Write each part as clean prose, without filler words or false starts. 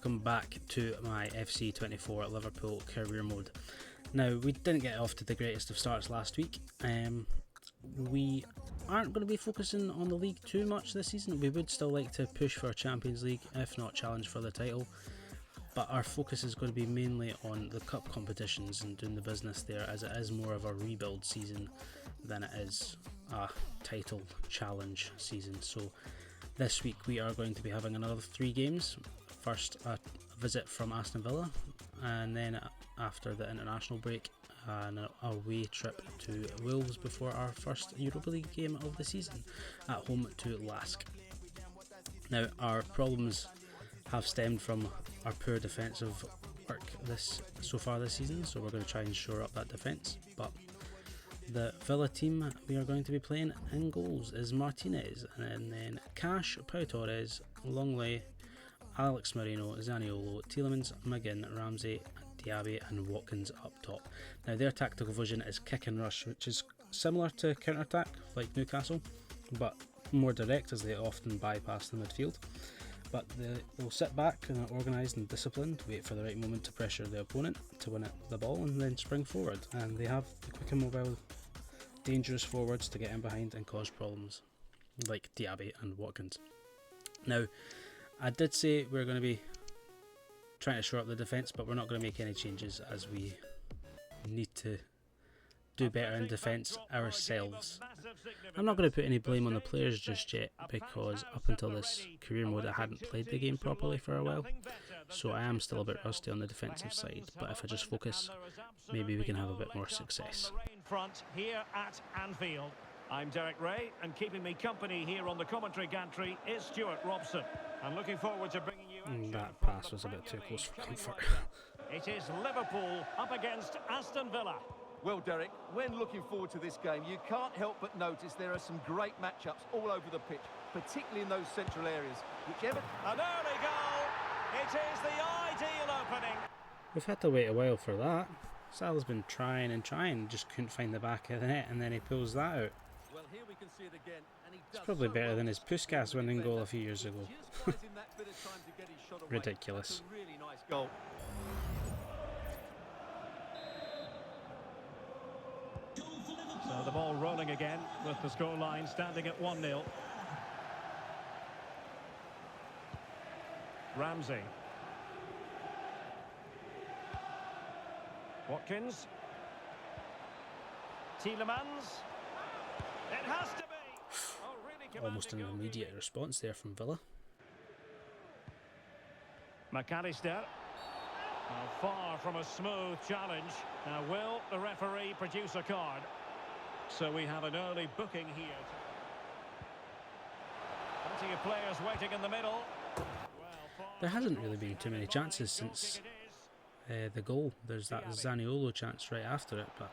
welcome back to my FC24 Liverpool career mode. Now, we didn't get off to the greatest of starts last week. We aren't going to be focusing on the league too much this season. We would still like to push for a Champions League, if not challenge for the title. But our focus is going to be mainly on the cup competitions and doing the business there, as it is more of a rebuild season than it is a title challenge season. So this week we are going to be having another 3 games. First, a visit from Aston Villa, and then after the international break, an away trip to Wolves before our first Europa League game of the season at home to Lask. Now, our problems have stemmed from our poor defensive work so far this season, so we're going to try and shore up that defence. But the Villa team we are going to be playing in goals is Martinez, and then Cash, Pau Torres, Longley, Alex Marino, Zaniolo, Tielemans, McGinn, Ramsey, Diaby and Watkins up top. Now, their tactical vision is kick and rush, which is similar to counter-attack like Newcastle, but more direct as they often bypass the midfield. But they'll sit back and are organised and disciplined, wait for the right moment to pressure the opponent to win the ball and then spring forward. And they have the quick and mobile, dangerous forwards to get in behind and cause problems, like Diaby and Watkins. Now, I did say we're going to be trying to shore up the defence, but we're not going to make any changes as we need to do better in defence ourselves. I'm not going to put any blame on the players just yet, because up until this career mode I hadn't played the game properly for a while, so I am still a bit rusty on the defensive side, but if I just focus, maybe we can have a bit more success. Front here at Anfield. I'm Derek Ray, and keeping me company here on the commentary gantry is Stuart Robson. I'm looking forward to bringing you that pass was a bit too close for comfort. It is Liverpool up against Aston Villa. Well, Derek, when looking forward to this game, you can't help but notice there are some great matchups all over the pitch, particularly in those central areas. An early goal! It is the ideal opening. We've had to wait a while for that. Salah's been trying, just couldn't find the back of the net, and then he pulls that out. Well, here we can see it again, and it's probably better than his Puskas winning goal a few years ago. Ridiculous. Really nice goal. So the ball rolling again with the scoreline standing at 1-0. Ramsey. Watkins. Tielemans. It has to be. Almost an immediate response there from Villa. McAllister. Far from a smooth challenge. Now, will the referee produce a card? So we have an early booking here. Plenty of players waiting in the middle. There hasn't really been too many chances since the goal. There's that Zaniolo chance right after it, but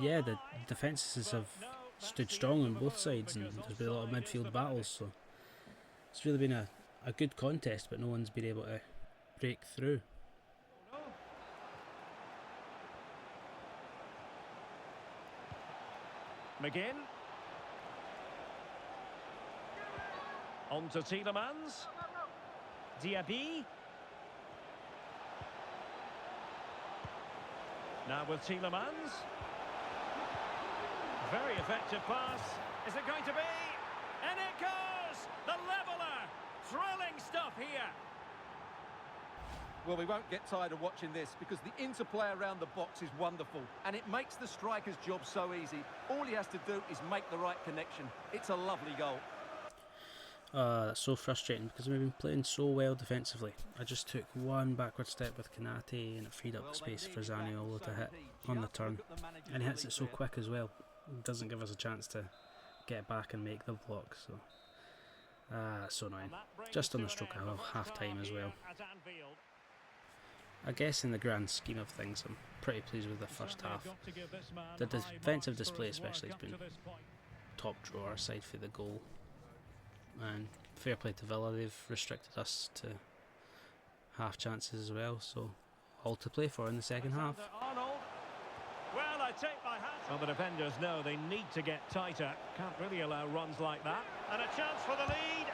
yeah, the defences have stood strong on both sides, and there's been a lot of midfield battles, so it's really been a good contest, but no one's been able to break through. McGinn. On to Tielemans. Diaby. Now with Tielemans. Very effective pass. Is it going to be? And it goes! The leveller! Thrilling stuff here. Well, we won't get tired of watching this, because the interplay around the box is wonderful, and it makes the striker's job so easy. All he has to do is make the right connection. It's a lovely goal. That's so frustrating, because we've been playing so well defensively. I just took one backward step with Kanate, and it freed up the space for Zaniolo to hit on the turn, and he hits it so quick as well. It doesn't give us a chance to get back and make the block, so that's so annoying. Just on the stroke of half time as well. I guess in the grand scheme of things, I'm pretty pleased with the first half. The defensive display especially has been top drawer aside for the goal. And fair play to Villa, they've restricted us to half chances as well, so all to play for in the second half. Well, I take my hat. Well, the defenders know they need to get tighter. Can't really allow runs like that. And a chance for the lead.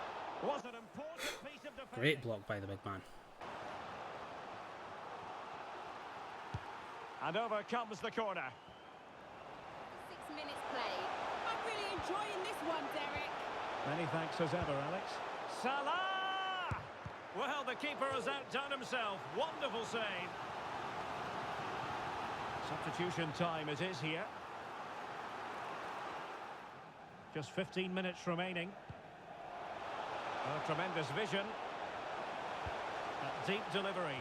Was an important piece of defending. Great block by the big man. And over comes the corner. 6 minutes played. I'm really enjoying this one, Derek. Many thanks as ever, Alex. Salah! Well, the keeper has outdone himself. Wonderful save. Substitution time it is here. Just 15 minutes remaining. Oh, tremendous vision. A deep delivery.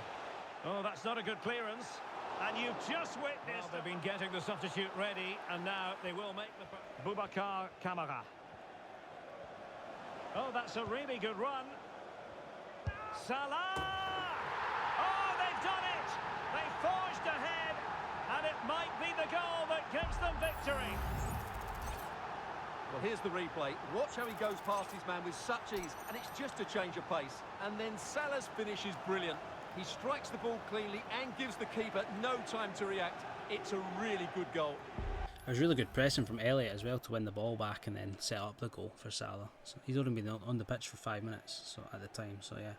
Oh, that's not a good clearance. And you've just witnessed... Well, they've been getting the substitute ready, and now they will make the... Boubacar Kamara. Oh, that's a really good run. Salah! Oh, they've done it! They forged ahead, and it might be the goal that gives them victory. Well, here's the replay. Watch how he goes past his man with such ease, and it's just a change of pace. And then Salah's finish is brilliant. He strikes the ball cleanly and gives the keeper no time to react. It's a really good goal. There was really good pressing from Elliott as well to win the ball back and then set up the goal for Salah. So he's only been on the pitch for 5 minutes at the time. So yeah,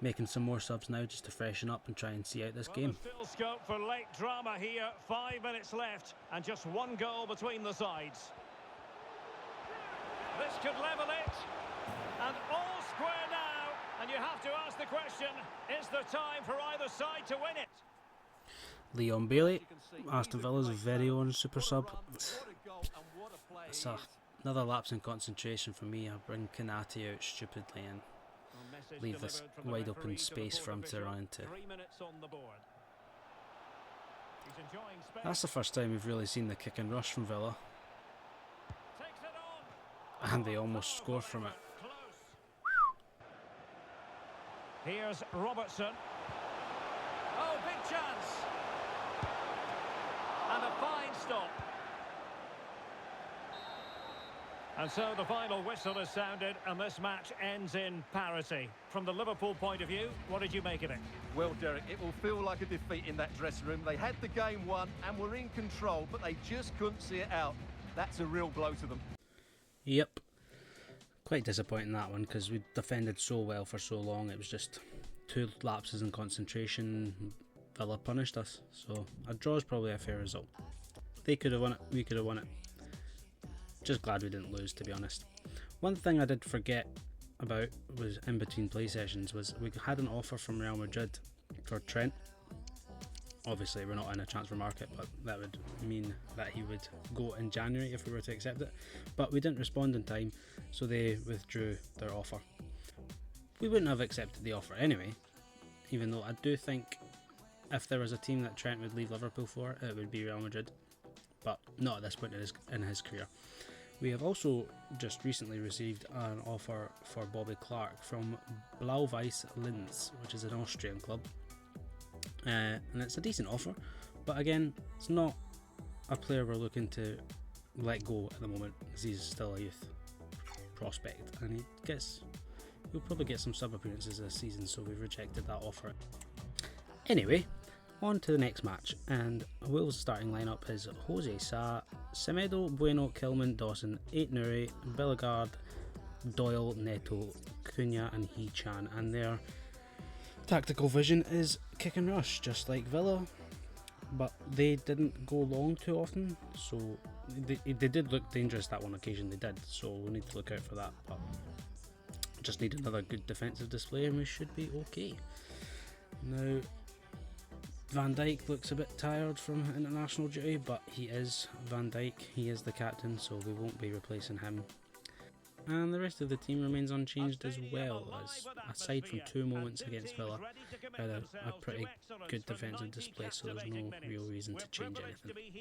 making some more subs now just to freshen up and try and see out this game. There's still scope for late drama here. 5 minutes left and just one goal between the sides. This could level it. And all square now. And you have to ask the question, is there time for either side to win it? Leon Bailey, Aston Villa's very own super sub. It's another lapse in concentration for me. I bring Kanate out stupidly and leave this wide open space for him to run into. That's the first time we've really seen the kick and rush from Villa. And they almost score from it. Here's Robertson. Oh, big chance. And a fine stop. And so the final whistle is sounded and this match ends in parity. From the Liverpool point of view, what did you make of it? Well, Derek, it will feel like a defeat in that dressing room. They had the game won and were in control, but they just couldn't see it out. That's a real blow to them. Yep. Quite disappointing that one because we defended so well for so long. It was just 2 lapses in concentration. Villa punished us, so a draw is probably a fair result. They could have won it, we could have won it. Just glad we didn't lose, to be honest. One thing I did forget about was in between play sessions was we had an offer from Real Madrid for Trent. Obviously we're not in a transfer market, but that would mean that he would go in January if we were to accept it. But we didn't respond in time, so they withdrew their offer. We wouldn't have accepted the offer anyway, even though I do think if there was a team that Trent would leave Liverpool for, it would be Real Madrid. But not at this point in his career. We have also just recently received an offer for Bobby Clark from Blau-Weiß Linz, which is an Austrian club. And it's a decent offer, but again, it's not a player we're looking to let go at the moment, as he's still a youth prospect, and he'll probably get some sub appearances this season, so we've rejected that offer. Anyway, on to the next match, and Will's starting lineup is Jose Sa, Semedo, Bueno, Kilman, Dawson, Ait-Nouri, Bellegarde, Doyle, Neto, Cunha and Hee-Chan, and their tactical vision is kick and rush, just like Villa, but they didn't go long too often, so they did look dangerous that one occasion, they did, so we need to look out for that, but just need another good defensive display and we should be okay. Now, Van Dijk looks a bit tired from international duty, but he is Van Dijk, he is the captain, so we won't be replacing him. And the rest of the team remains unchanged as well, as aside from 2 moments against Villa, had a pretty good defensive display, so there's no real reason to change anything.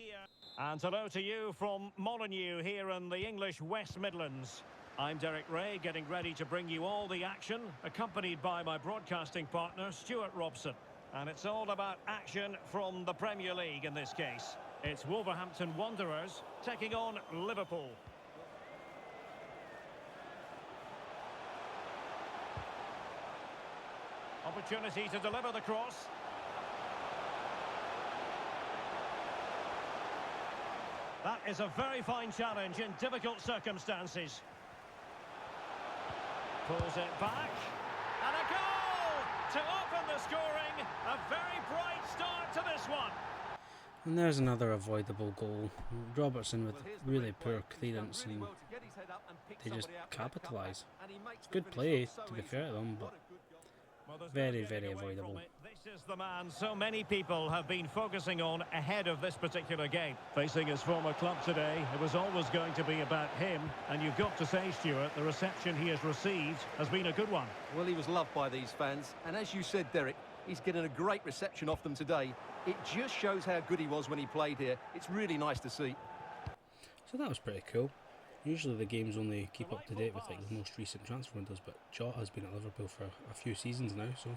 And hello to you from Molineux here in the English West Midlands. I'm Derek Ray, getting ready to bring you all the action, accompanied by my broadcasting partner, Stuart Robson. And it's all about action from the Premier League in this case. It's Wolverhampton Wanderers taking on Liverpool. Opportunity to deliver the cross. That is a very fine challenge in difficult circumstances. Pulls it back. And a goal to open the scoring. A very bright start to this one. And there's another avoidable goal. Robertson with really poor clearance, and they just capitalise. It's good play, to be fair to them, but very, very avoidable. This is the man so many people have been focusing on ahead of this particular game. Facing his former club today, it was always going to be about him. And you've got to say, Stuart, the reception he has received has been a good one. Well, he was loved by these fans. And as you said, Derek, he's getting a great reception off them today. It just shows how good he was when he played here. It's really nice to see. So that was pretty cool. Usually the games only keep up to date with like the most recent transfer windows, but Jota's been at Liverpool for a few seasons now, so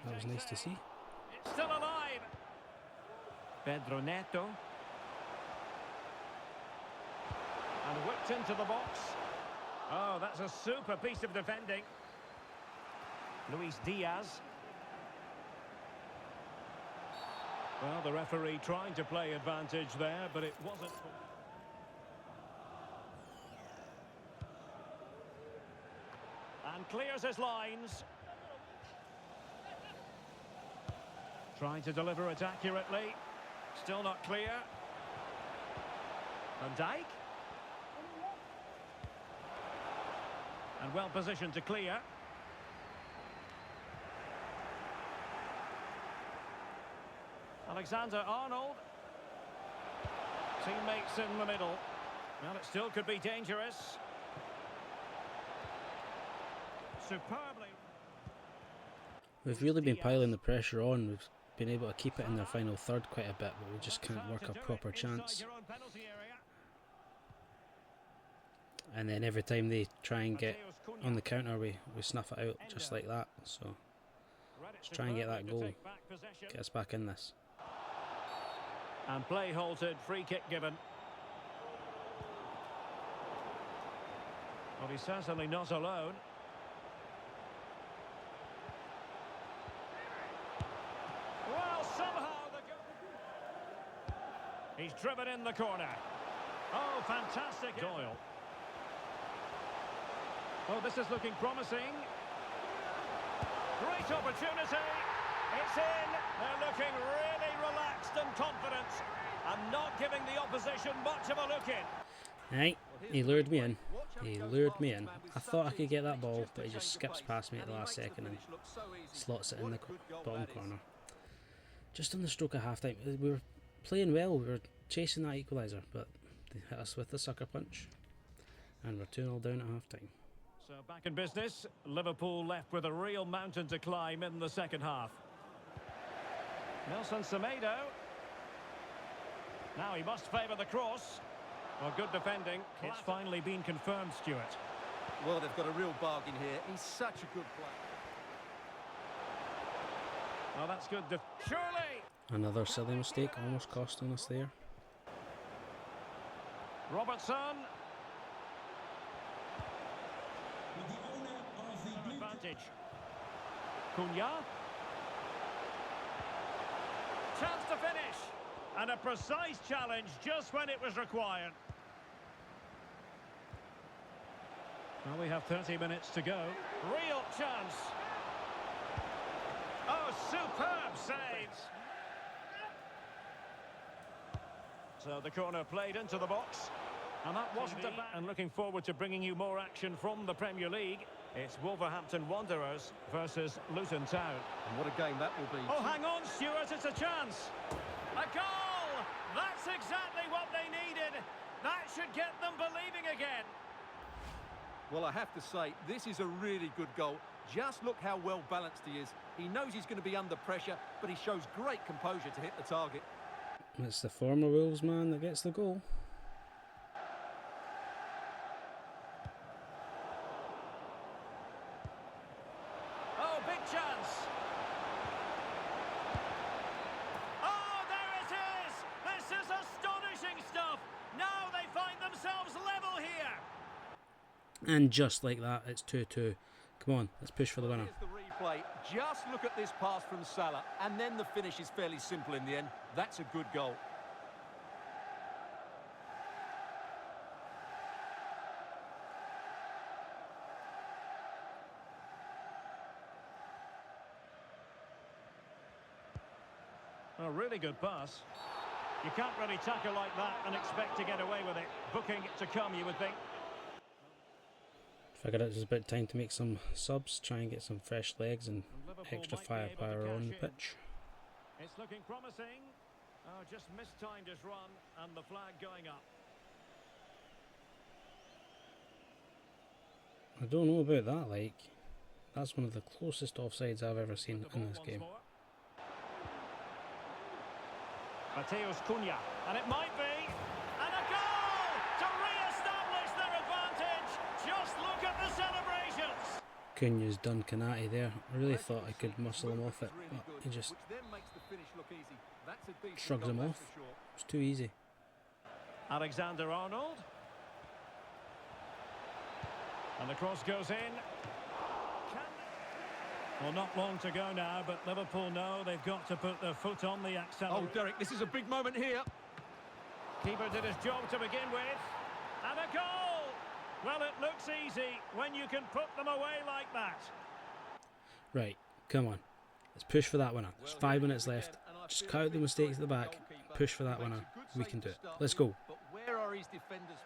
that was nice to see. It's still alive. Pedro Neto. And whipped into the box. Oh, that's a super piece of defending. Luis Diaz. Well, the referee trying to play advantage there, but it wasn't. And clears his lines. Trying to deliver it accurately. Still not clear. Van Dijk. And well positioned to clear. Alexander-Arnold. Teammates in the middle. Well, it still could be dangerous. Superbly. We've really been piling the pressure on. We've been able to keep it in their final third quite a bit, but we just can't work a proper chance. And then every time they try and get on the counter, we snuff it out just like that. So let's try and get that goal, get us back in this. And play halted, free kick given. Well, he's certainly not alone. Well, somehow he's driven in the corner. Oh, fantastic. Doyle. Oh, this is looking promising. Great opportunity. It's in. They're looking really relaxed and confident and not giving the opposition much of a look in. Right, he lured me in. He lured me in. I thought I could get that ball, but he just skips past me at the last second and slots it in the bottom corner. Just on the stroke of half-time, we were playing well. We were chasing that equaliser, but they hit us with the sucker punch. And we're 2-0 down at half-time. So back in business, Liverpool left with a real mountain to climb in the second half. Nelson Semedo. Now he must favour the cross. Well, good defending. It's finally been confirmed, Stuart. Well, they've got a real bargain here. He's such a good player. Well, that's good. Surely! Another silly mistake, almost costing us there. Robertson. Advantage. Cunha. Chance to finish. And a precise challenge just when it was required. Well, we have 30 minutes to go. Real chance. Oh, superb saves. So the corner played into the box. And that wasn't a bad. And looking forward to bringing you more action from the Premier League. It's Wolverhampton Wanderers versus Luton Town. And what a game that will be. Oh, hang on, Stuart, it's a chance. A goal! That's exactly what they needed. That should get them believing again. Well, I have to say, this is a really good goal. Just look how well balanced he is. He knows he's going to be under pressure, but he shows great composure to hit the target. It's the former Wolves man that gets the goal. Oh, big chance. Oh, there it is. This is astonishing stuff. Now they find themselves level here. And just like that, it's 2-2. Come on, let's push for the winner. Here's the replay. Just look at this pass from Salah, and then the finish is fairly simple in the end. That's a good goal. really good pass. You can't really tackle like that and expect to get away with it. Booking to come, you would think. Figured it was about time to make some subs, try and get some fresh legs and extra firepower on the pitch. It's looking promising. Oh, just mistimed his run and the flag going up. I don't know about that, like, that's one of the closest offsides I've ever seen in this game. Mateus Cunha, and it might be, and a goal to re-establish their advantage. Just look at the celebrations. Cunha's done Kanati there. I really thought I could muscle him off it, but he just shrugs him off. It's too easy. Alexander-Arnold. And the cross goes in. Well, not long to go now, but Liverpool know they've got to put their foot on the accelerator. Oh, Derek, this is a big moment here. Keeper did his job to begin with. And a goal! Well, it looks easy when you can put them away like that. Right, come on. Let's push for that winner. There's 5 minutes left. Just cut out the mistakes at the back. Push for that winner. We can do it. Let's go. But where are his defenders?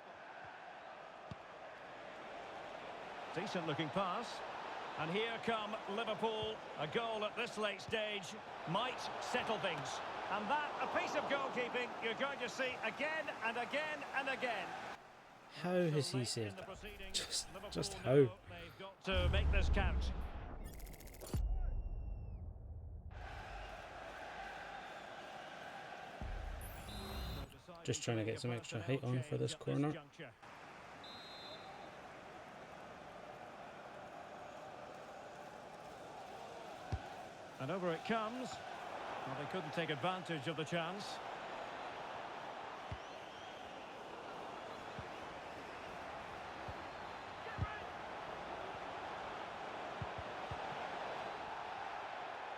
Decent looking pass. And here come Liverpool. A goal at this late stage might settle things. And that, a piece of goalkeeping you're going to see again and again and again. How has he saved that? Just how? They've got to make this count. Just trying to get some extra height on for this corner. And over it comes. Well, they couldn't take advantage of the chance.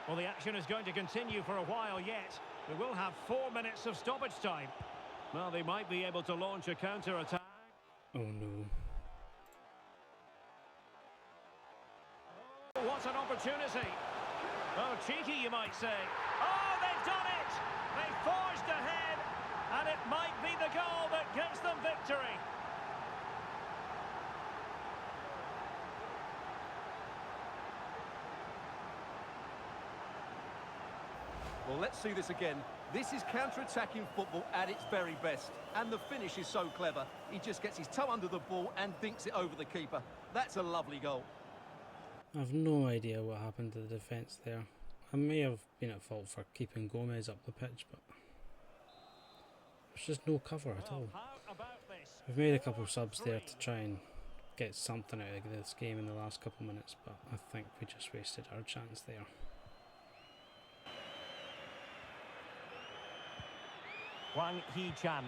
Well, the action is going to continue for a while yet. We will have 4 minutes of stoppage time. Well, they might be able to launch a counter-attack. Oh no. Oh, what an opportunity. Oh, cheeky, you might say. Oh, they've done it! They forged ahead, and it might be the goal that gives them victory. Well, let's see this again. This is counter-attacking football at its very best. And the finish is so clever. He just gets his toe under the ball and dinks it over the keeper. That's a lovely goal. I've no idea what happened to the defence there. I may have been at fault for keeping Gomez up the pitch, but there's just no cover at all. We've made a couple of subs there to try and get something out of this game in the last couple of minutes, but I think we just wasted our chance there. Wang Hee-chan.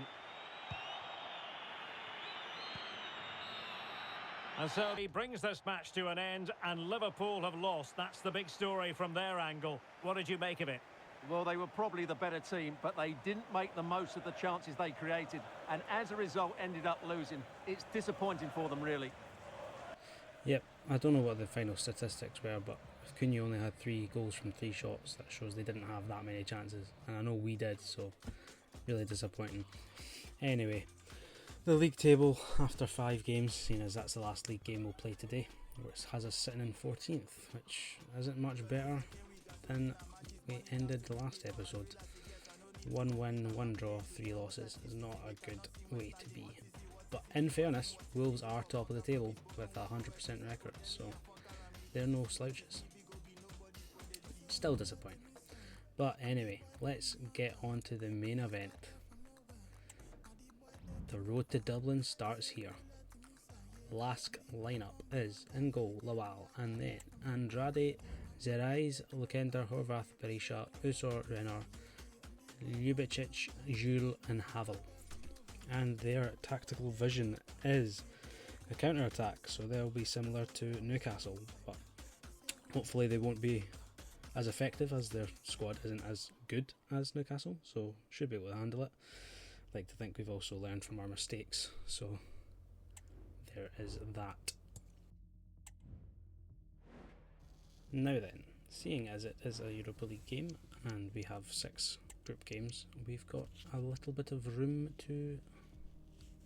And so he brings this match to an end, and Liverpool have lost. That's the big story from their angle. What did you make of it? Well, they were probably the better team, but they didn't make the most of the chances they created, and as a result ended up losing. It's disappointing for them, really. Yep, I don't know what the final statistics were, but if Cunha only had 3 goals from 3 shots, that shows they didn't have that many chances, and I know we did, so really disappointing. Anyway, the league table after 5 games, seeing as that's the last league game we'll play today, which has us sitting in 14th, which isn't much better than we ended the last episode. 1 win, 1 draw, 3 losses is not a good way to be. But in fairness, Wolves are top of the table with a 100% record, so they're no slouches. Still disappointing. But anyway, let's get on to the main event. The road to Dublin starts here. Lask lineup is in goal Lawal, and then Andrade, Zerais, Lukender, Horvath, Berisha, Usor, Renner, Ljubicic, Jules and Havel. And their tactical vision is a counter-attack, so they'll be similar to Newcastle, but hopefully they won't be as effective as their squad isn't as good as Newcastle, so should be able to handle it. I'd like to think we've also learned from our mistakes, so there is that. Now then, seeing as it is a Europa League game and we have 6 group games, we've got a little bit of room to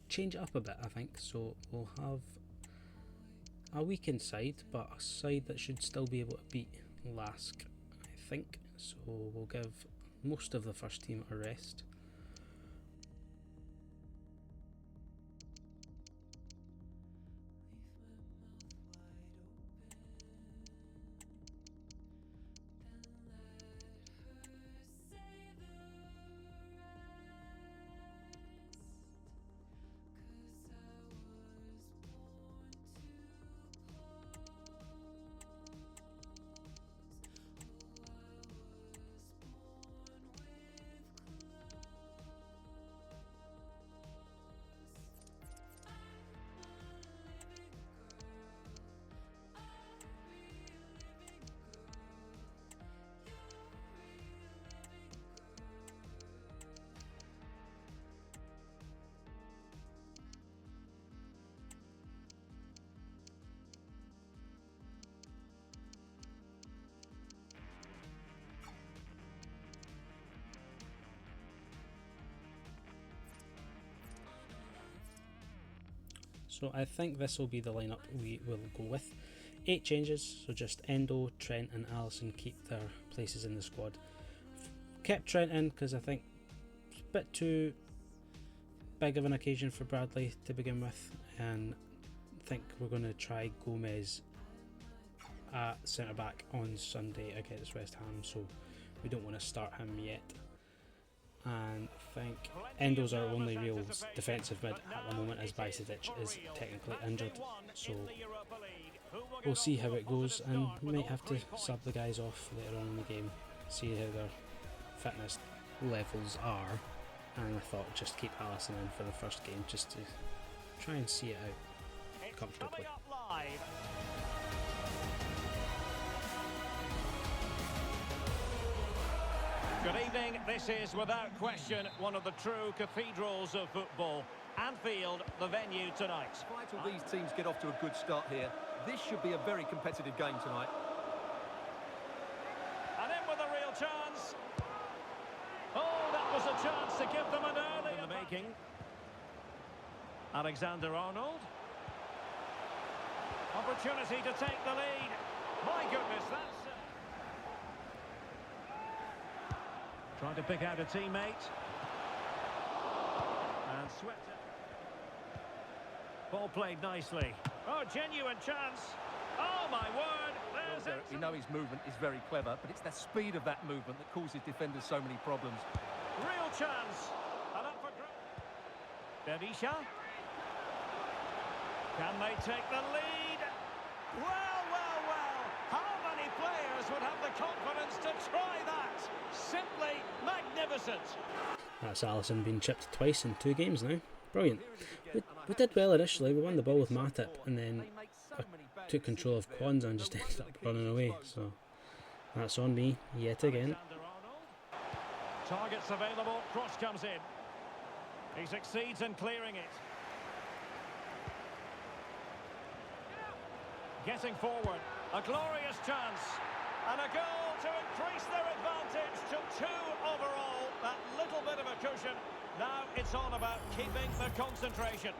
change it up a bit, I think. So we'll have a weakened side, but a side that should still be able to beat Lask, I think. So we'll give most of the first team a rest. So I think this will be the lineup we will go with. 8 changes, so just Endo, Trent and Alisson keep their places in the squad. Kept Trent in because I think it's a bit too big of an occasion for Bradley to begin with, and I think we're going to try Gomez at centre back on Sunday against West Ham, so we don't want to start him yet. And I think Endo's our only real defensive mid at the moment, as Bajsadic is technically injured, so we'll see how it goes, and we might have to sub the guys off later on in the game, see how their fitness levels are. And I thought just keep Alisson in for the first game just to try and see it out comfortably. Good evening. This is without question one of the true cathedrals of football. Anfield, the venue tonight. Despite all these teams get off to a good start here, this should be a very competitive game tonight. And in with a real chance. Oh, that was a chance to give them an early in the making. Alexander-Arnold. Opportunity to take the lead. My goodness, that's... Trying to pick out a teammate. And swept it. Ball played nicely. Oh, genuine chance. Oh, my word. There's it. You know his movement is very clever, but it's the speed of that movement that causes defenders so many problems. Real chance. And up for Berisha. Can they take the lead? Well, well, well. How many players would have the confidence to try that? Simply magnificent. That's Alisson being chipped twice in 2 games now. Brilliant. We did well initially. We won the ball with Matip, and then I took control of Kwanzaa and just ended up running away. So that's on me yet again. Targets available. Cross comes in. He succeeds in clearing it. Getting forward. A glorious chance. And a goal to increase their advantage to 2 overall. That little bit of a cushion. Now it's all about keeping the concentration.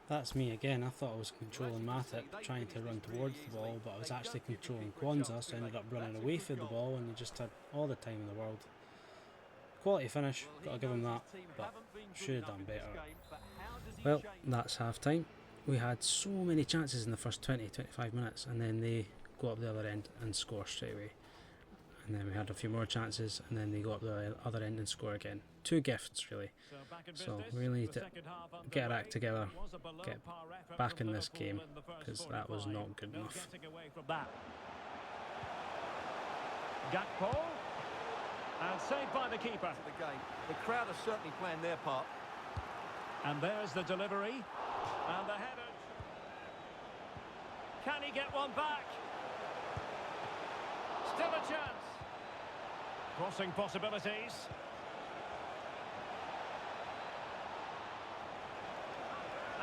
That's me again. I thought I was controlling Matip, trying to run towards the ball, but I was actually controlling Kwanzaa, so I ended up running away from the ball, and he just had all the time in the world. Quality finish, got to give him that, but should have done better. Well, that's half time. We had so many chances in the first 20-25 minutes, and then they go up the other end and score straight away. And then we had a few more chances, and then they go up the other end and score again. 2 gifts really. So we really need to get our act together, get back in this game, because that was not good enough. Gakpo, and saved by the keeper. The crowd are certainly playing their part. And there's the delivery, and the header. Can he get one back? Still a chance. Crossing possibilities.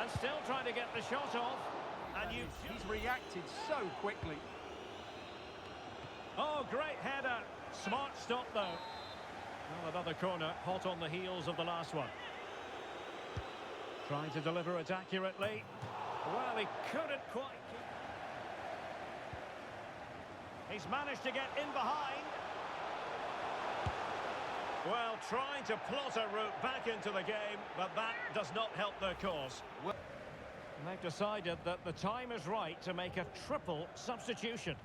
And still trying to get the shot off. And he's reacted so quickly. Oh, great header. Smart stop, though. Well, another corner, hot on the heels of the last one. Trying to deliver it accurately. Well, he couldn't quite keep... He's managed to get in behind. Well, trying to plot a route back into the game, but that does not help their cause. And they've decided that the time is right to make a triple substitution.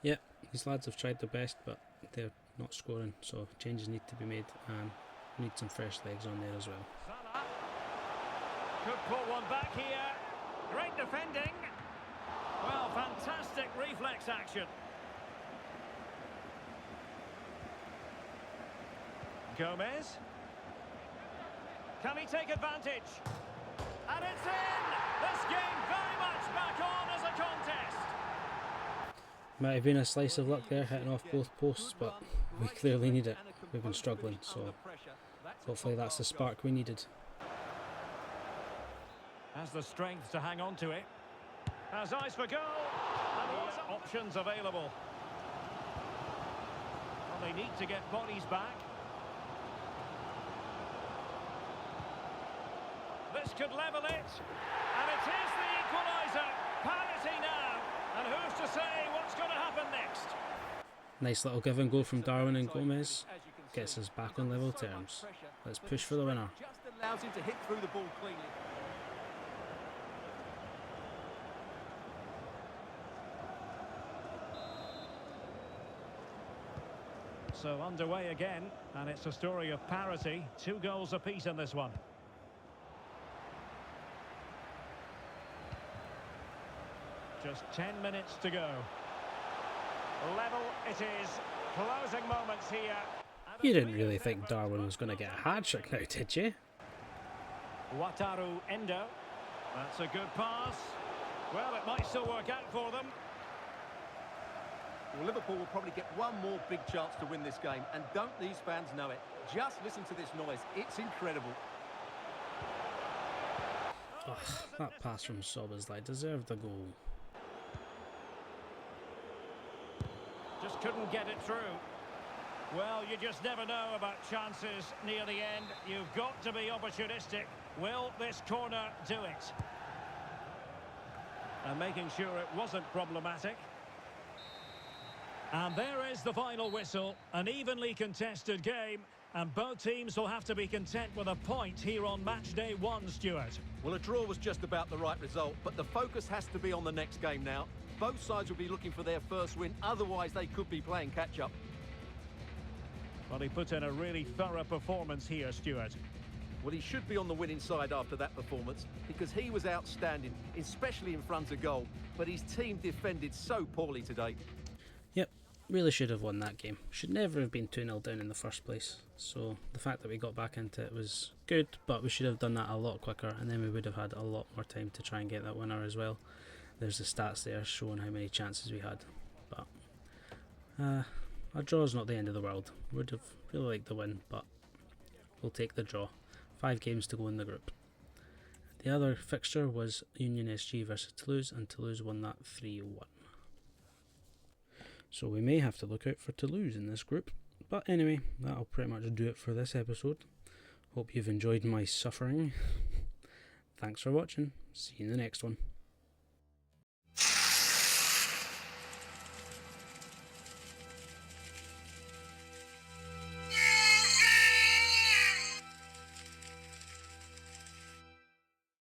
Yeah, these lads have tried their best, but they're not scoring, so changes need to be made, and we need some fresh legs on there as well. Salah could pull one back here. Great defending. Well, fantastic reflex action. Gomez. Can he take advantage? And it's in! This game very much back on as a contest. Might have been a slice of luck there, hitting off both posts, but we clearly need it. We've been struggling, so hopefully that's the spark we needed. Has the strength to hang on to it. Has eyes for goal. And options available. Well, they need to get bodies back. This could level it. And it is the equaliser. Parity now. And who's to say what's going to happen next? Nice little give and go from Darwin and Gomez. Gets us back on level terms. Let's push for the winner. Just allows him to hit through the ball cleanly. So underway again, and it's a story of parity. 2 goals apiece in this one. Just 10 minutes to go. Level it is. Closing moments here. You didn't really think Darwin was going to get a hat-trick now, did you? Wataru Endo. That's a good pass. Well, it might still work out for them. Well, Liverpool will probably get one more big chance to win this game, and don't these fans know it? Just listen to this noise. It's incredible. Ugh, that pass from Szoboszlai deserved the goal. Just couldn't get it through. Well, you just never know about chances near the end. You've got to be opportunistic. Will this corner do it? And making sure it wasn't problematic. And there is the final whistle. An evenly contested game. And both teams will have to be content with a point here on match day 1, Stuart. Well, a draw was just about the right result, but the focus has to be on the next game now. Both sides will be looking for their first win, otherwise they could be playing catch-up. Well, he put in a really thorough performance here, Stuart. Well, he should be on the winning side after that performance, because he was outstanding, especially in front of goal, but his team defended so poorly today. Yep, really should have won that game. Should never have been 2-0 down in the first place. So the fact that we got back into it was good, but we should have done that a lot quicker, and then we would have had a lot more time to try and get that winner as well. There's the stats there showing how many chances we had. But a draw is not the end of the world. Would have really liked the win, but we'll take the draw. 5 games to go in the group. The other fixture was Union SG versus Toulouse, and Toulouse won that 3-1. So we may have to look out for Toulouse in this group. But anyway, that'll pretty much do it for this episode. Hope you've enjoyed my suffering. Thanks for watching. See you in the next one.